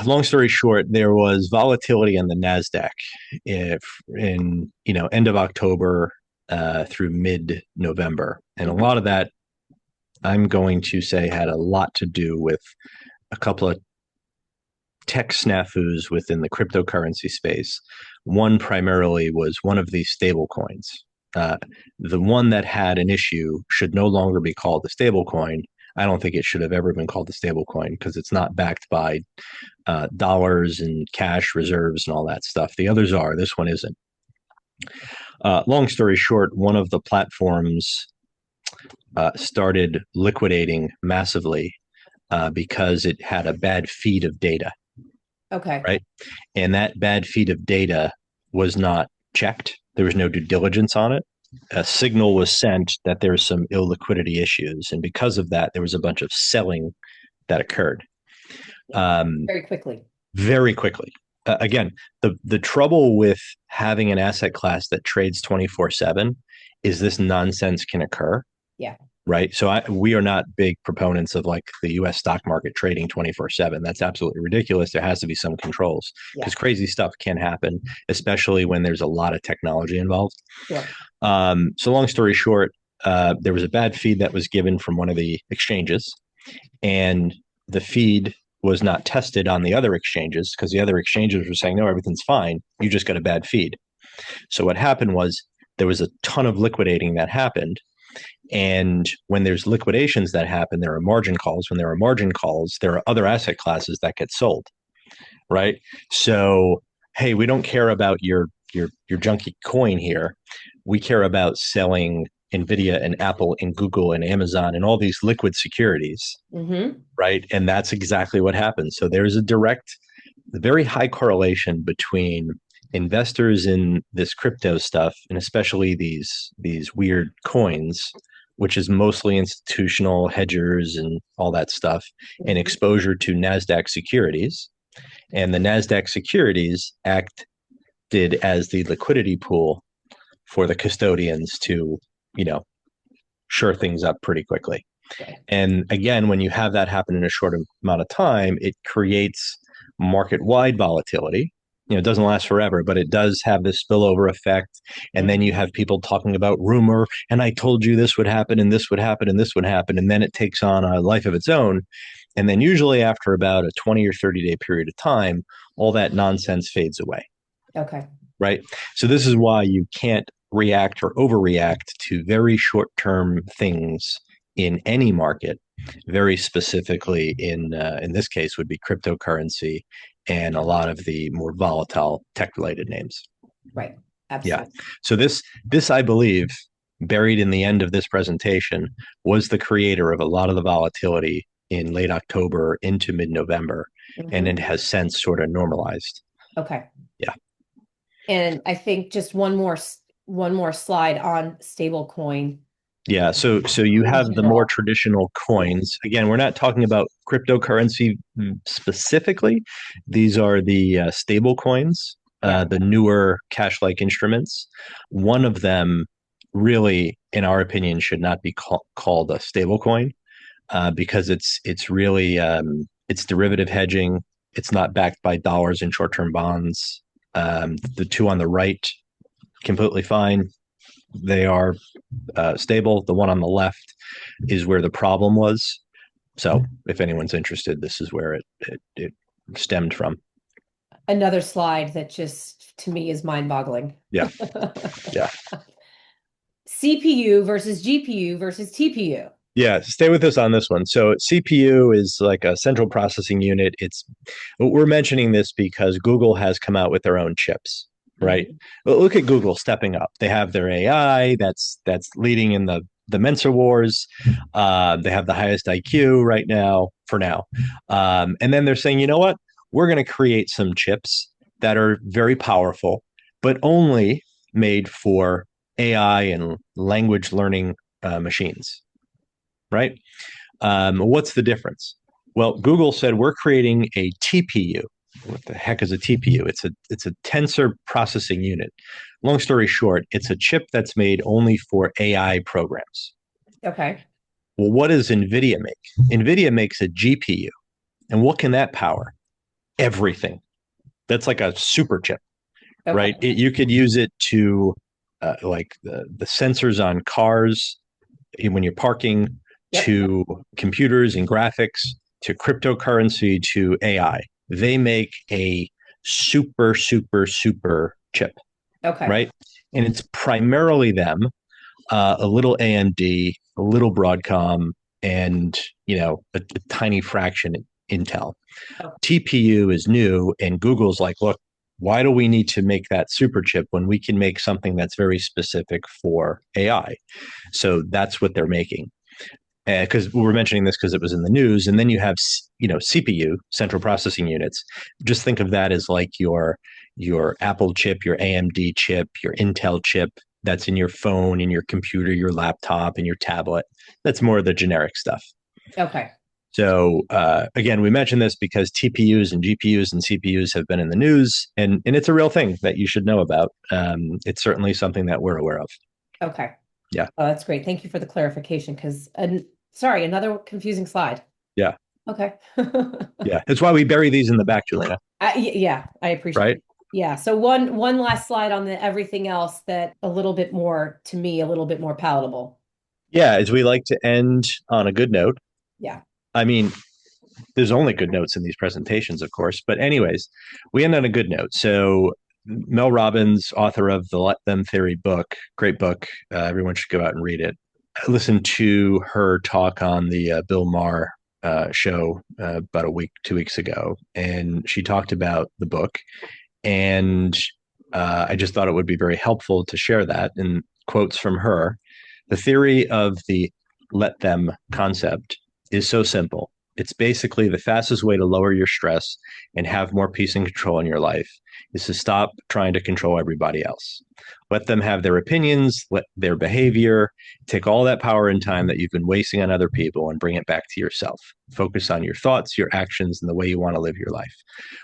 [SPEAKER 2] long story short, there was volatility in the NASDAQ in end of October through mid-November. And a lot of that, I'm going to say, had a lot to do with a couple of tech snafus within the cryptocurrency space. One primarily was one of these stable coins. The one that had an issue should no longer be called a stable coin. I don't think it should have ever been called a stable coin because it's not backed by dollars and cash reserves and all that stuff. The others are. This one isn't. Long story short, one of the platforms started liquidating massively because it had a bad feed of data.
[SPEAKER 1] Okay.
[SPEAKER 2] Right. And that bad feed of data was not checked. There was no due diligence on it. A signal was sent that there's some illiquidity issues. And because of that, there was a bunch of selling that occurred.
[SPEAKER 1] Very quickly.
[SPEAKER 2] Very quickly. Again, the trouble with having an asset class that trades 24/7 is this nonsense can occur.
[SPEAKER 1] Yeah.
[SPEAKER 2] Right. So we are not big proponents of like the US stock market trading 24/7. That's absolutely ridiculous. There has to be some controls because crazy stuff can happen, especially when there's a lot of technology involved.
[SPEAKER 1] Sure.
[SPEAKER 2] So long story short, there was a bad feed that was given from one of the exchanges, and the feed was not tested on the other exchanges because the other exchanges were saying, no, everything's fine. You just got a bad feed. So what happened was there was a ton of liquidating that happened. And when there's liquidations that happen, there are margin calls. When there are margin calls, there are other asset classes that get sold, right? So, hey, we don't care about your junky coin here. We care about selling NVIDIA and Apple and Google and Amazon and all these liquid securities, right? And that's exactly what happens. So there's a very high correlation between investors in this crypto stuff, and especially these weird coins, which is mostly institutional hedgers and all that stuff, and exposure to NASDAQ securities. And the NASDAQ securities acted as the liquidity pool for the custodians to you know, shore things up pretty quickly.
[SPEAKER 1] Right.
[SPEAKER 2] And again, when you have that happen in a short amount of time, it creates market-wide volatility. It doesn't last forever, but it does have this spillover effect. And then you have people talking about rumor, and I told you this would happen, and this would happen, and this would happen. And then it takes on a life of its own. And then usually after about a 20 or 30-day period of time, all that nonsense fades away.
[SPEAKER 1] Okay.
[SPEAKER 2] Right. So this is why you can't react or overreact to very short-term things in any market. Very specifically, in this case, would be cryptocurrency and a lot of the more volatile tech-related names.
[SPEAKER 1] Right.
[SPEAKER 2] Yeah.
[SPEAKER 1] Absolutely.
[SPEAKER 2] So this I believe, buried in the end of this presentation, was the creator of a lot of the volatility in late October into mid-November, and it has since sort of normalized.
[SPEAKER 1] Okay.
[SPEAKER 2] Yeah.
[SPEAKER 1] And I think just one more slide on stablecoin.
[SPEAKER 2] Yeah, so you
[SPEAKER 1] In
[SPEAKER 2] have the more
[SPEAKER 1] general.
[SPEAKER 2] traditional coins. Again, we're not talking about cryptocurrency specifically. These are the stable coins,
[SPEAKER 1] Yeah.
[SPEAKER 2] the newer cash-like instruments. One of them, really, in our opinion, should not be called a stable coin because it's really it's derivative hedging. It's not backed by dollars and short-term bonds. The two on the right, completely fine. They are stable. The one on the left is where the problem was. So if anyone's interested, this is where it stemmed from.
[SPEAKER 1] Another slide that just to me is mind-boggling.
[SPEAKER 2] Yeah. Yeah.
[SPEAKER 1] CPU versus GPU versus TPU.
[SPEAKER 2] Yeah, stay with us on this one. So CPU is like a central processing unit. We're mentioning this because Google has come out with their own chips, right? Look at Google stepping up. They have their AI that's leading in the Mensa wars. They have the highest IQ right now for now. And then they're saying, you know what? We're going to create some chips that are very powerful, but only made for AI and language learning machines, right? What's the difference? Well, Google said we're creating a TPU. What the heck is a TPU? It's a tensor processing unit. Long story short, it's a chip that's made only for AI programs.
[SPEAKER 1] Okay.
[SPEAKER 2] Well, what does NVIDIA make? NVIDIA makes a GPU. And what can that power? Everything. That's like a super chip,
[SPEAKER 1] Okay.
[SPEAKER 2] right? You could use it to like the sensors on cars when you're parking,
[SPEAKER 1] Yep.
[SPEAKER 2] to computers and graphics, to cryptocurrency, to AI. They make a super, super, super chip,
[SPEAKER 1] Okay.
[SPEAKER 2] right? And it's primarily them, a little AMD, a little Broadcom, and a tiny fraction Intel.
[SPEAKER 1] Okay.
[SPEAKER 2] TPU is new, and Google's like, look, why do we need to make that super chip when we can make something that's very specific for AI? So that's what they're making. Because we're mentioning this because it was in the news, and then you have CPU, central processing units. Just think of that as like your Apple chip, your AMD chip, your Intel chip that's in your phone, in your computer, your laptop, and your tablet. That's more of the generic stuff.
[SPEAKER 1] Okay.
[SPEAKER 2] So again, we mentioned this because TPUs and GPUs and CPUs have been in the news, and it's a real thing that you should know about. It's certainly something that we're aware of.
[SPEAKER 1] Okay.
[SPEAKER 2] Yeah.
[SPEAKER 1] Oh, that's great. Thank you for the clarification because, sorry, another confusing slide.
[SPEAKER 2] Yeah.
[SPEAKER 1] Okay.
[SPEAKER 2] Yeah. That's why we bury these in the back, Julina.
[SPEAKER 1] Yeah, I appreciate
[SPEAKER 2] Right?
[SPEAKER 1] it. Yeah. So one last slide on the everything else that a little bit more, to me, a little bit more palatable.
[SPEAKER 2] Yeah. As we like to end on a good note.
[SPEAKER 1] Yeah.
[SPEAKER 2] I mean, there's only good notes in these presentations, of course. But anyways, we end on a good note. So Mel Robbins, author of the Let Them Theory book, great book. Everyone should go out and read it. I listened to her talk on the Bill Maher show about 2 weeks ago, and she talked about the book. And I just thought it would be very helpful to share that in quotes from her. The theory of the let them concept is so simple. It's basically the fastest way to lower your stress and have more peace and control in your life is to stop trying to control everybody else. Let them have their opinions, let their behavior, take all that power and time that you've been wasting on other people and bring it back to yourself. Focus on your thoughts, your actions, and the way you want to live your life.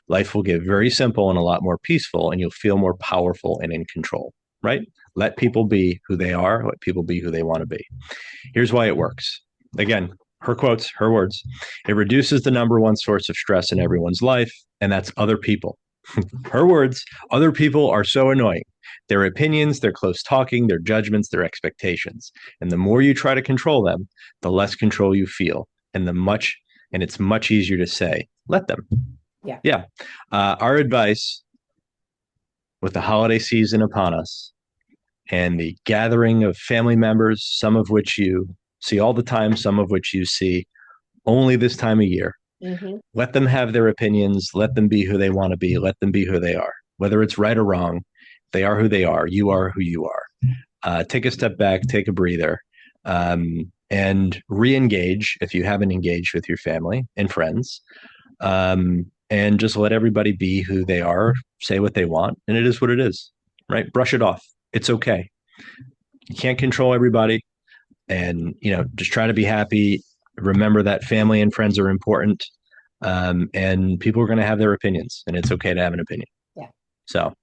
[SPEAKER 2] Life will get very simple and a lot more peaceful, and you'll feel more powerful and in control. right? Let people be who they are, let people be who they want to be. Here's why it works. Again, her quotes, her words. It reduces the number one source of stress in everyone's life, and that's other people. Her words, other people are so annoying. Their opinions, their close talking, their judgments, their expectations. And the more you try to control them, the less control you feel. And it's much easier to say, let them.
[SPEAKER 1] Yeah.
[SPEAKER 2] Yeah. Our advice with the holiday season upon us and the gathering of family members, some of which you see all the time, some of which you see only this time of year.
[SPEAKER 1] Mm-hmm.
[SPEAKER 2] Let them have their opinions. Let them be who they want to be. Let them be who they are. Whether it's right or wrong, they are who they are. You are who you are. Take a step back, take a breather, and re-engage if you haven't engaged with your family and friends. And just let everybody be who they are, say what they want, and it is what it is, right? Brush it off. It's okay. You can't control everybody, and just try to be happy. Remember that family and friends are important, and people are going to have their opinions, and it's okay to have an opinion.
[SPEAKER 1] Yeah.
[SPEAKER 2] So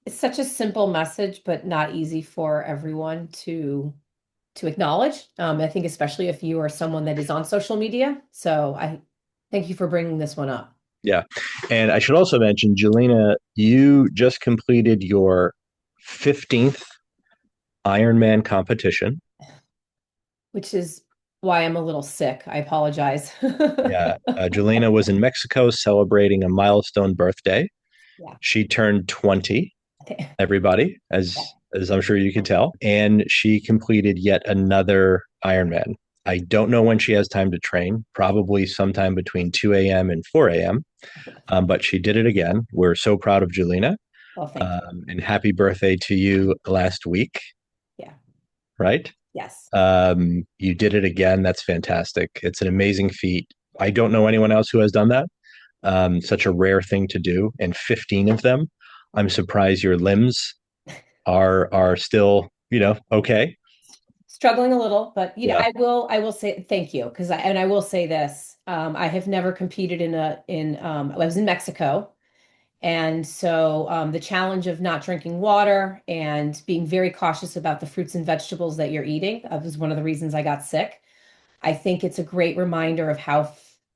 [SPEAKER 1] It's such a simple message, but not easy for everyone to acknowledge. I think especially if you are someone that is on social media. So I thank you for bringing this one up.
[SPEAKER 2] yeah, and I should also mention, Julina, you just completed your 15th Ironman competition.
[SPEAKER 1] Which is why I'm a little sick. I apologize.
[SPEAKER 2] Yeah, Julina was in Mexico celebrating a milestone birthday.
[SPEAKER 1] Yeah.
[SPEAKER 2] She turned 20, everybody,
[SPEAKER 1] Yeah.
[SPEAKER 2] as I'm sure you can tell, and she completed yet another Ironman. I don't know when she has time to train, probably sometime between 2 a.m. and 4 a.m. But she did it again. We're so proud of Julina.
[SPEAKER 1] Well, thank you.
[SPEAKER 2] And happy birthday to you last week,
[SPEAKER 1] Yeah.
[SPEAKER 2] right?
[SPEAKER 1] Yes.
[SPEAKER 2] You did it again. That's fantastic. It's an amazing feat. I don't know anyone else who has done that. Such a rare thing to do, and 15 of them. I'm surprised your limbs are still, okay.
[SPEAKER 1] Struggling a little, but
[SPEAKER 2] Yeah,
[SPEAKER 1] I will say thank you because I will say this. I have never competed I was in Mexico. And so the challenge of not drinking water and being very cautious about the fruits and vegetables that you're eating was one of the reasons I got sick. I think it's a great reminder of how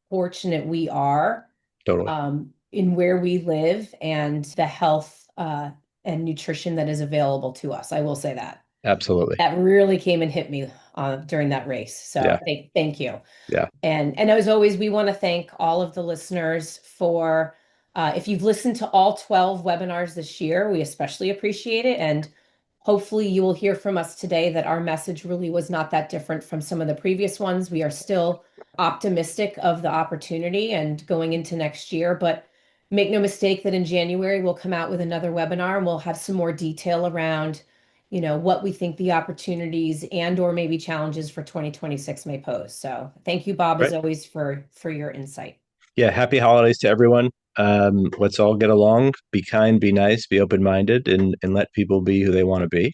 [SPEAKER 1] fortunate we are
[SPEAKER 2] totally.
[SPEAKER 1] in where we live and the health and nutrition that is available to us. I will say that.
[SPEAKER 2] Absolutely.
[SPEAKER 1] That really came and hit me during that race. So
[SPEAKER 2] Yeah.
[SPEAKER 1] thank you.
[SPEAKER 2] Yeah.
[SPEAKER 1] And as always, we want to thank all of the listeners for if you've listened to all 12 webinars this year, we especially appreciate it. And hopefully you will hear from us today that our message really was not that different from some of the previous ones. We are still optimistic of the opportunity and going into next year, but make no mistake that in January we'll come out with another webinar and we'll have some more detail around what we think the opportunities and or maybe challenges for 2026 may pose. So thank you, Bob, as
[SPEAKER 2] Right.
[SPEAKER 1] always, for your insight.
[SPEAKER 2] Yeah. Happy holidays to everyone. Let's all get along, be kind, be nice, be open-minded, and let people be who they want to be.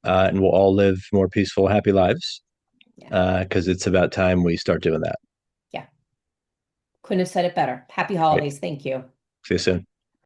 [SPEAKER 2] And we'll all live more peaceful, happy lives.
[SPEAKER 1] Yeah.
[SPEAKER 2] Because it's about time we start doing that.
[SPEAKER 1] Yeah. Couldn't have said it better. Happy
[SPEAKER 2] Right.
[SPEAKER 1] holidays. Thank you.
[SPEAKER 2] See you soon.